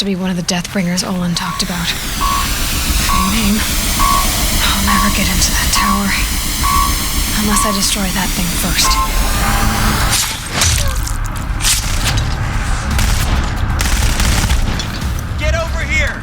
to be one of the Deathbringers Olin talked about. Funny name. I'll never get into that tower. Unless I destroy that thing first. Get over here!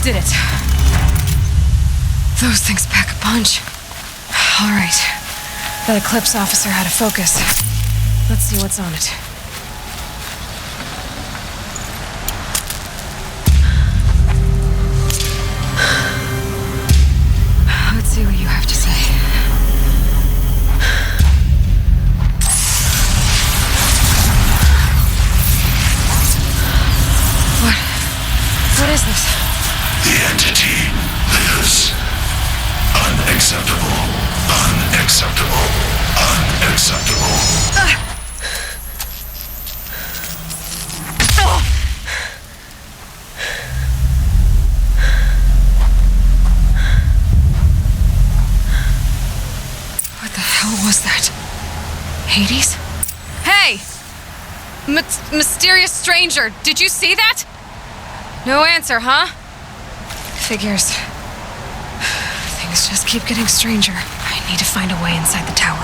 did it. Those things pack a punch. All right. That Eclipse officer had a focus. Let's see what's on it. Let's see what you have to say. What is this? The entity lives. Unacceptable. Unacceptable. Unacceptable. What the hell was that? Hades? Hey! Mysterious stranger, did you see that? No answer, huh? Figures. Things just keep getting stranger. I need to find a way inside the tower.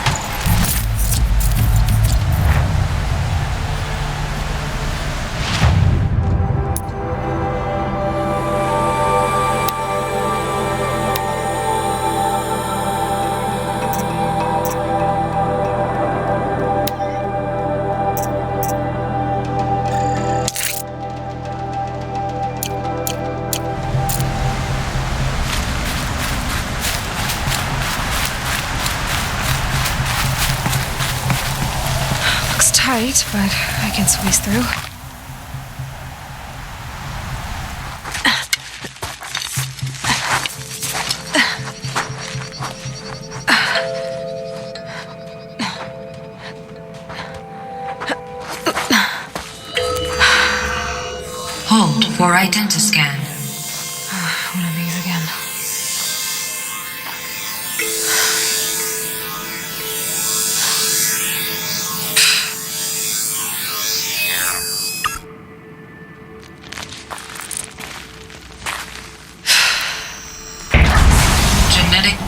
Tight, but I can squeeze through. Hold for identiscan. One of these again.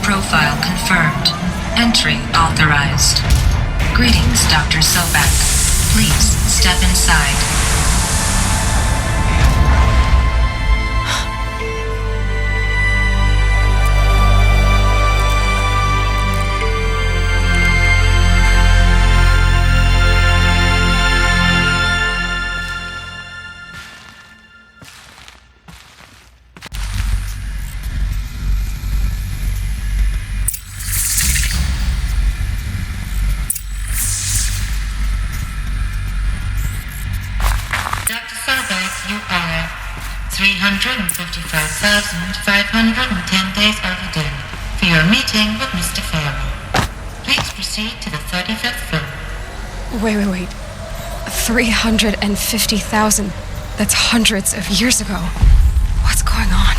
Profile confirmed. Entry authorized. Greetings, Dr. Sobek. Please step inside. Dr. Sobek, you are 355,510 days overdue for your meeting with Mr. Farrell. Please proceed to the 35th floor. Wait. 350,000. That's hundreds of years ago. What's going on?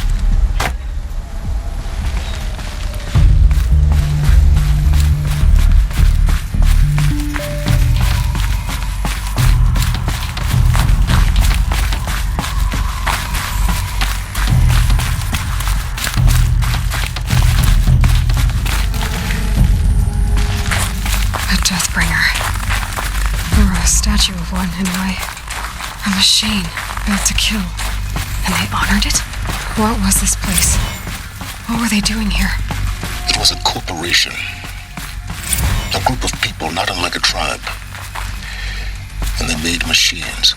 Statue of one, anyway. A machine built to kill. And they honored it? What was this place? What were they doing here? It was a corporation. A group of people not unlike a tribe. And they made machines.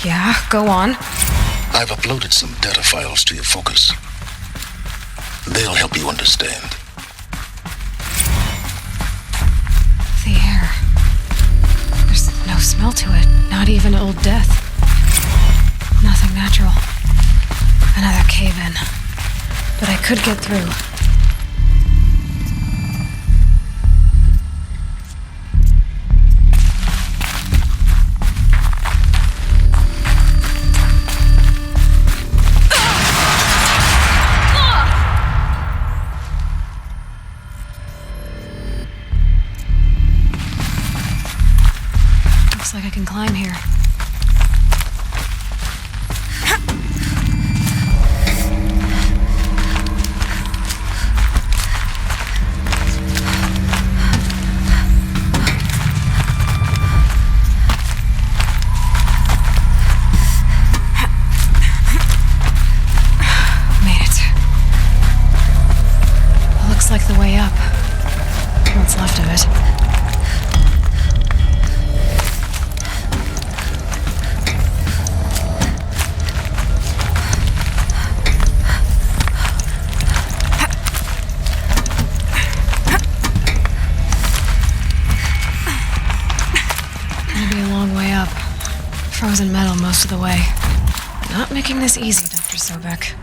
Yeah, go on. I've uploaded some data files to your focus. They'll help you understand. The air. There's no smell to it. Not even Old Death. Nothing natural. Another cave-in. But I could get through. Looks like I can climb here. Frozen metal most of the way. Not making this easy, Dr. Sobek.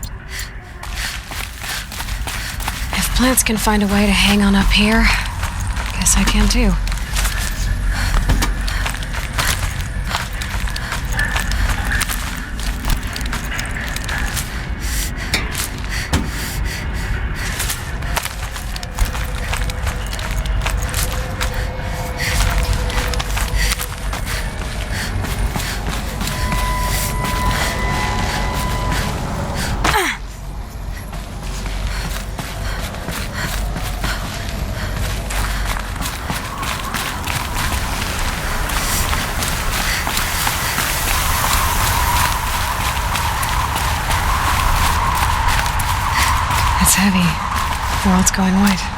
If plants can find a way to hang on up here, guess I can too. It's heavy. The world's going white.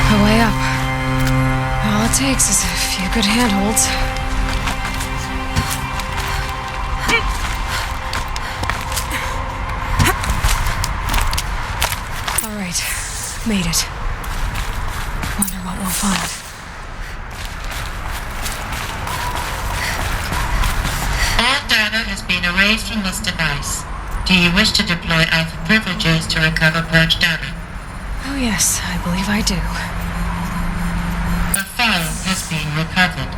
A way up. All it takes is a few good handholds. All right, made it. Wonder what we'll find. All data has been erased from this device. Do you wish to deploy Alpha privileges to recover purged data? Oh yes, I believe I do. The file has been recovered.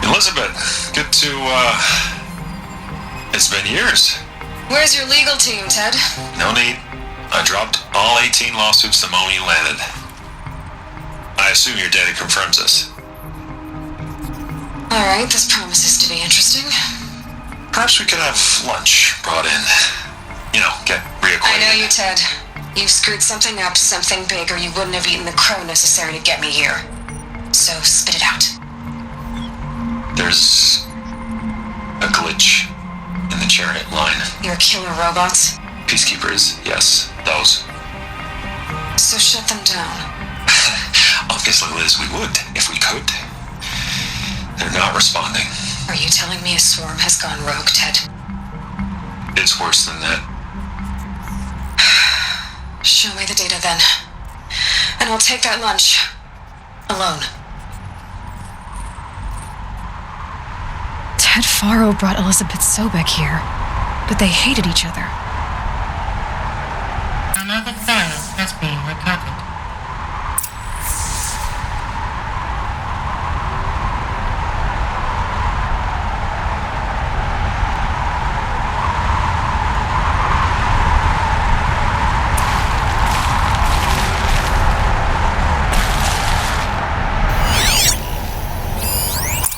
Elizabeth, good to, it's been years. Where's your legal team, Ted? No need. I dropped all 18 lawsuits the moment you landed. I assume your data confirms this. Alright, this promises to be interesting. Perhaps we could have lunch brought in. You know, get reacquainted. I know you, Ted. You screwed something up, something big, or you wouldn't have eaten the crow necessary to get me here. So, spit it out. There's a glitch in the chariot line. Your killer robots? Peacekeepers, yes, those. So shut them down. Obviously, Liz, we would, if we could. They're not responding. Are you telling me a swarm has gone rogue, Ted? It's worse than that. Show me the data then. And I'll take that lunch. Alone. Ted Faro brought Elizabeth Sobek here, but they hated each other. Another file has been recovered.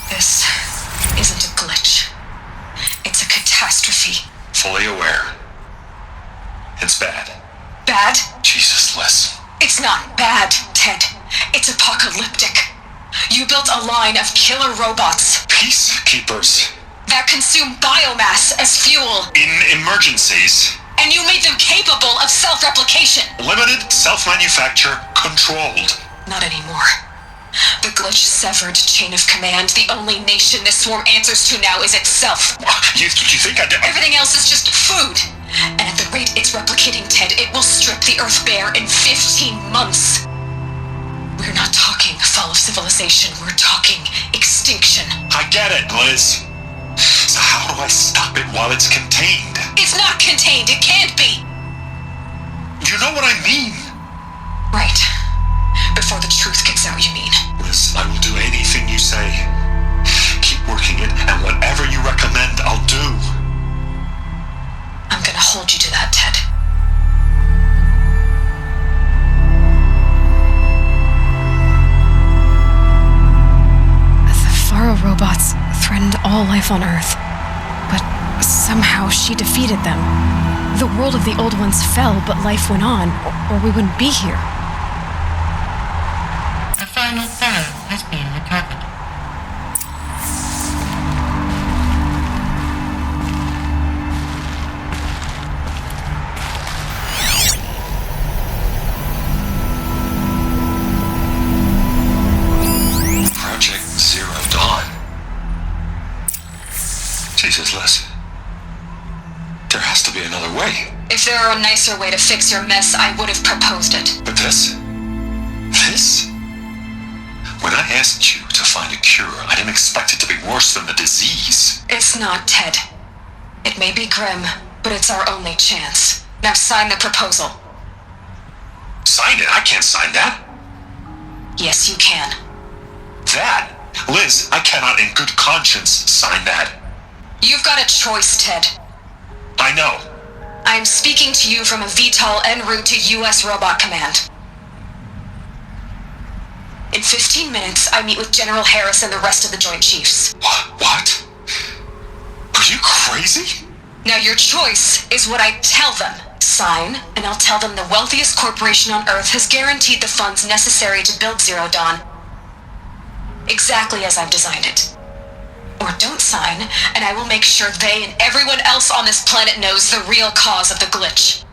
This isn't a glitch. It's a catastrophe. Fully aware. It's bad. Bad? Jesus, Liz. It's not bad, Ted. It's apocalyptic. You built a line of killer robots Peacekeepers. that consume biomass as fuel, In emergencies. and you made them capable of self-replication. Limited, self-manufacture, controlled. Not anymore. The glitch severed chain of command. The only nation this swarm answers to now is itself. You think I did? Everything else is just food. And at the rate it's replicating, Ted, it will strip the Earth bare in 15 months. We're not talking fall of civilization. We're talking extinction. I get it, Liz. So how do I stop it while it's contained? It's not contained. It can't be. You know what I mean? Right. Before the truth gets out, you mean? Liz, I will do anything you say. Keep working it, and whatever you recommend, I'll do. I'm gonna hold you to that, Ted. The Faro robots threatened all life on Earth, but somehow she defeated them. The world of the old ones fell, but life went on, or we wouldn't be here. A final file has been recovered. Project Zero Dawn. Jesus, Liz. There has to be another way. If there were a nicer way to fix your mess, I would have proposed it. But this? This? When I asked you to find a cure, I didn't expect it to be worse than the disease. It's not, Ted. It may be grim, but it's our only chance. Now sign the proposal. Sign it? I can't sign that. Yes, you can. That? Liz, I cannot in good conscience sign that. You've got a choice, Ted. I know. I am speaking to you from a VTOL en route to U.S. Robot Command. In 15 minutes, I meet with General Harris and the rest of the Joint Chiefs. What? Are you crazy? Now your choice is what I tell them. Sign, and I'll tell them the wealthiest corporation on Earth has guaranteed the funds necessary to build Zero Dawn. Exactly as I've designed it. Or don't sign, and I will make sure they and everyone else on this planet knows the real cause of the glitch.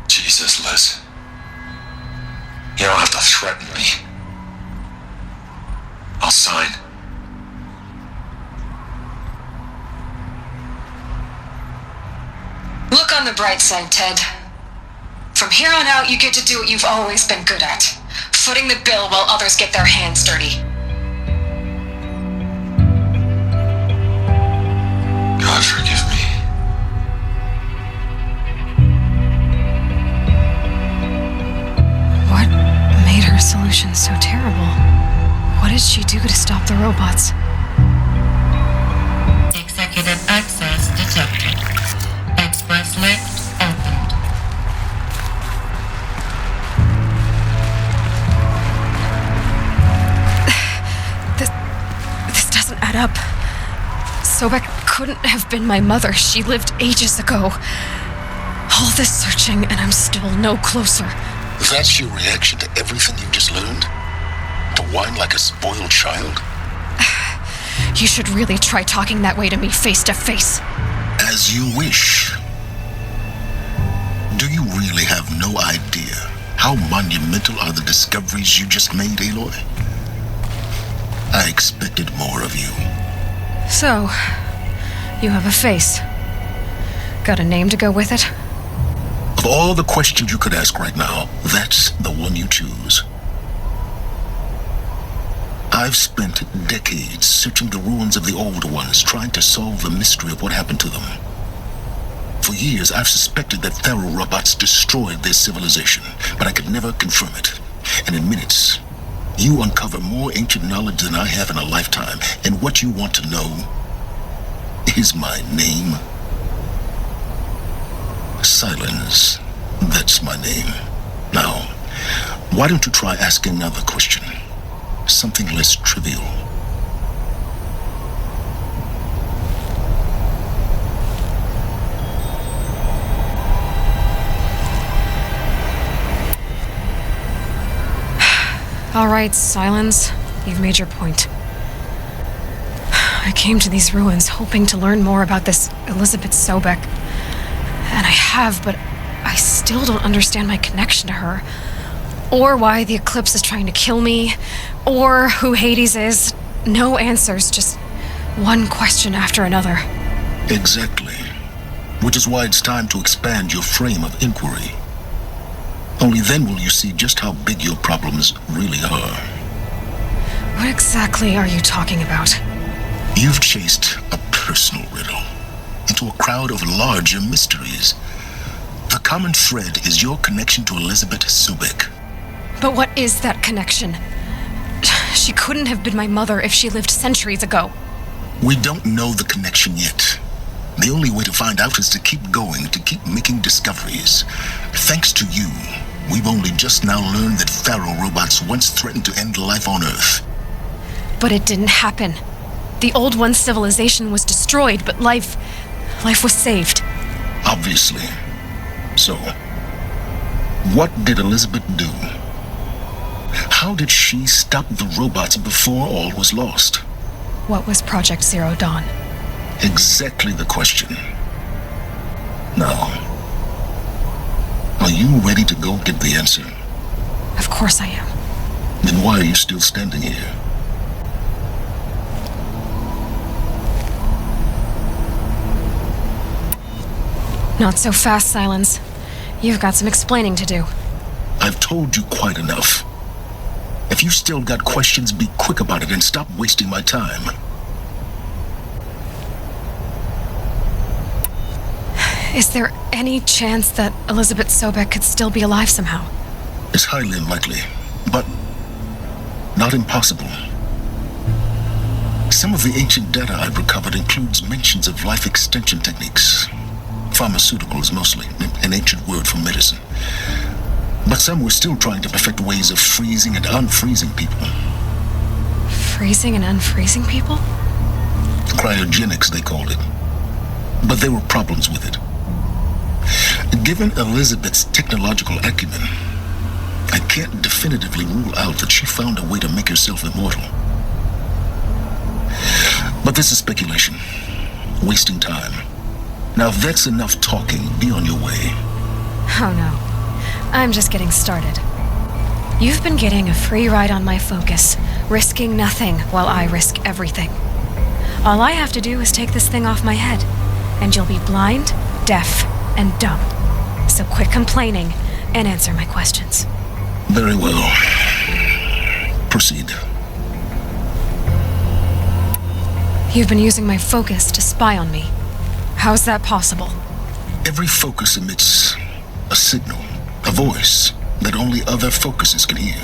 Jesus, Liz. You don't have to threaten me. I'll sign. Look on the bright side, Ted. From here on out, you get to do what you've always been good at. Footing the bill while others get their hands dirty. God forgive me. What made her solution so terrible? What did she do to stop the robots? Executive access detected. Express lift opened. This doesn't add up. Sobek couldn't have been my mother. She lived ages ago. All this searching, and I'm still no closer. That's your reaction to everything you've just learned? To whine like a spoiled child? You should really try talking that way to me face to face. As you wish. Do you really have no idea how monumental are the discoveries you just made, Aloy? I expected more of you. So, you have a face. Got a name to go with it? Of all the questions you could ask right now, that's the one you choose. I've spent decades searching the ruins of the old ones, trying to solve the mystery of what happened to them. For years, I've suspected that Pharaoh robots destroyed their civilization, but I could never confirm it. And in minutes, you uncover more ancient knowledge than I have in a lifetime, and what you want to know is my name. Silence. That's my name. Now, why don't you try asking another question? Something less trivial. All right, Silence. You've made your point. I came to these ruins hoping to learn more about this Elizabeth Sobek. And I have, but I still don't understand my connection to her. Or why the Eclipse is trying to kill me. Or who Hades is. No answers, just one question after another. Exactly. Which is why it's time to expand your frame of inquiry. Only then will you see just how big your problems really are. What exactly are you talking about? You've chased a personal riddle into a crowd of larger mysteries. The common thread is your connection to Elizabeth Sobek. But what is that connection? She couldn't have been my mother if she lived centuries ago. We don't know the connection yet. The only way to find out is to keep going, to keep making discoveries. Thanks to you, we've only just now learned that Pharaoh robots once threatened to end life on Earth. But it didn't happen. The Old One's civilization was destroyed, but life was saved. Obviously. So, what did Elizabeth do? How did she stop the robots before all was lost? What was Project Zero Dawn? Exactly the question. Now, are you ready to go get the answer? Of course I am. Then why are you still standing here? Not so fast, Silence. You've got some explaining to do. I've told you quite enough. If you still got questions, be quick about it and stop wasting my time. Is there any chance that Elizabeth Sobek could still be alive somehow? It's highly unlikely, but not impossible. Some of the ancient data I've recovered includes mentions of life extension techniques. Pharmaceuticals mostly, an ancient word for medicine. But some were still trying to perfect ways of freezing and unfreezing people. Freezing and unfreezing people? Cryogenics, they called it. But there were problems with it. Given Elizabeth's technological acumen, I can't definitively rule out that she found a way to make herself immortal. But this is speculation. Wasting time. Now, if that's enough talking, be on your way. Oh no. I'm just getting started. You've been getting a free ride on my focus, risking nothing while I risk everything. All I have to do is take this thing off my head, and you'll be blind, deaf, and dumb. So quit complaining and answer my questions. Very well. Proceed. You've been using my focus to spy on me. How's that possible? Every focus emits a signal, a voice that only other focuses can hear.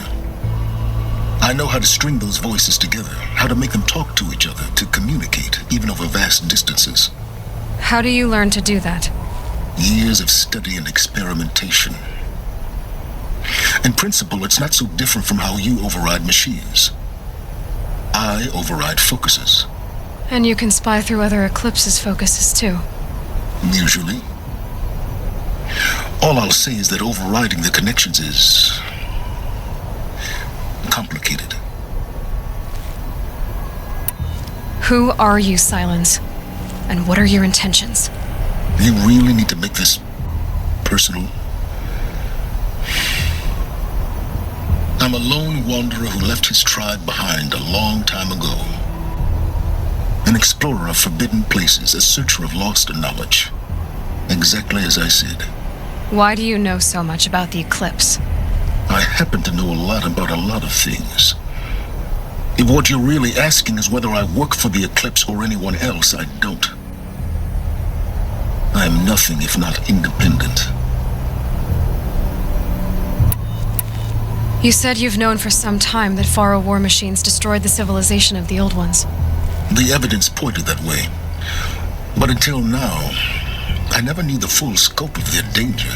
I know how to string those voices together, how to make them talk to each other, to communicate, even over vast distances. How do you learn to do that? Years of study and experimentation. In principle, it's not so different from how you override machines. I override focuses. And you can spy through other Eclipse's focuses too. Usually. All I'll say is that overriding the connections is complicated. Who are you, Silence? And what are your intentions? You really need to make this personal? I'm a lone wanderer who left his tribe behind a long time ago. An explorer of forbidden places, a searcher of lost knowledge. Exactly as I said. Why do you know so much about the eclipse? I happen to know a lot about a lot of things. If what you're really asking is whether I work for the eclipse or anyone else, I don't. I am nothing if not independent. You said you've known for some time that Faro war machines destroyed the civilization of the Old Ones. The evidence pointed that way. But until now, I never knew the full scope of their danger.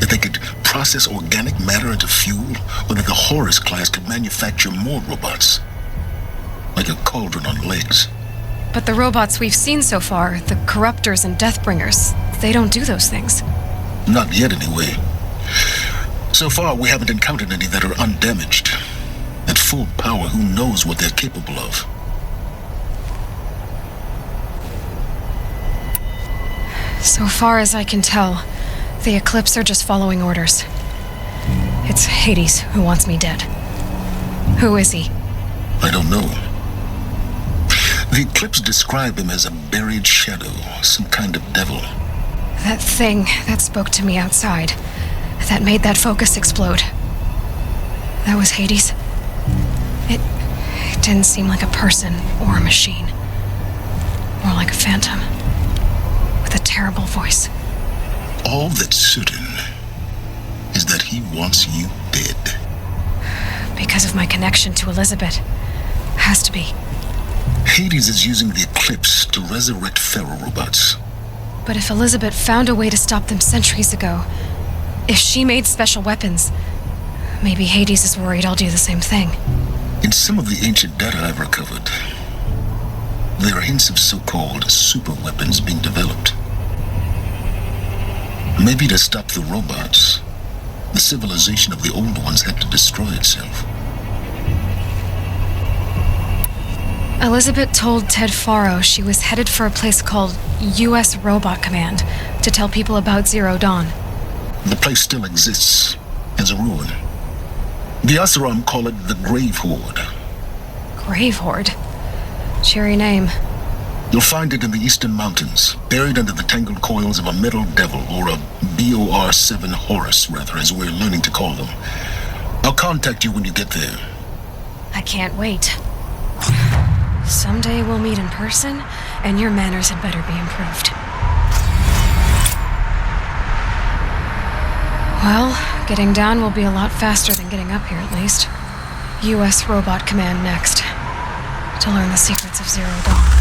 That they could process organic matter into fuel, or that the Horus class could manufacture more robots. Like a cauldron on legs. But the robots we've seen so far, the Corruptors and Deathbringers, they don't do those things. Not yet, anyway. So far, we haven't encountered any that are undamaged. At full power, who knows what they're capable of? So far as I can tell, the Eclipse are just following orders. It's Hades who wants me dead. Who is he? I don't know. The Eclipse describe him as a buried shadow, some kind of devil. That thing that spoke to me outside, that made that focus explode. That was Hades. It didn't seem like a person or a machine. More like a phantom. With a terrible voice. All that's certain is that he wants you dead. Because of my connection to Elizabeth. Has to be. Hades is using the Eclipse to resurrect Pharaoh robots. But if Elizabeth found a way to stop them centuries ago, if she made special weapons, maybe Hades is worried I'll do the same thing. In some of the ancient data I've recovered, there are hints of so-called super weapons being developed. Maybe to stop the robots, the civilization of the Old Ones had to destroy itself. Elizabeth told Ted Faro she was headed for a place called U.S. Robot Command to tell people about Zero Dawn. The place still exists, as a ruin. The Asaram call it the Grave Horde. Grave Horde? Cheery name. You'll find it in the Eastern Mountains, buried under the tangled coils of a metal devil, or a BOR-7 Horus, rather, as we're learning to call them. I'll contact you when you get there. I can't wait. Someday we'll meet in person, and your manners had better be improved. Well, getting down will be a lot faster than getting up here, at least. U.S. Robot Command next. To learn the secrets of Zero Dawn.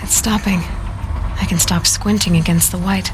Stopping. I can stop squinting against the white.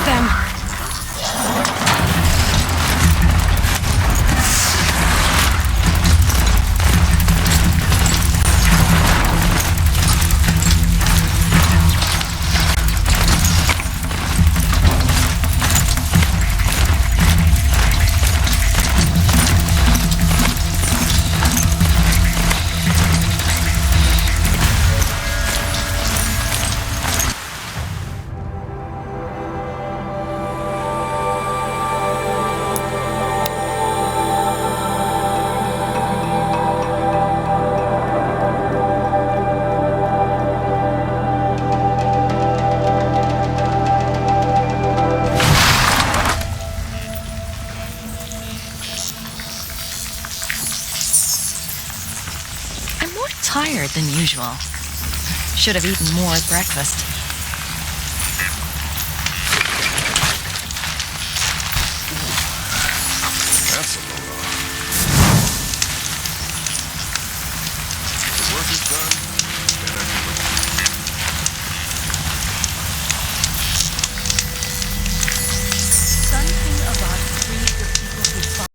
them. I'm more tired than usual. Should have eaten more at breakfast.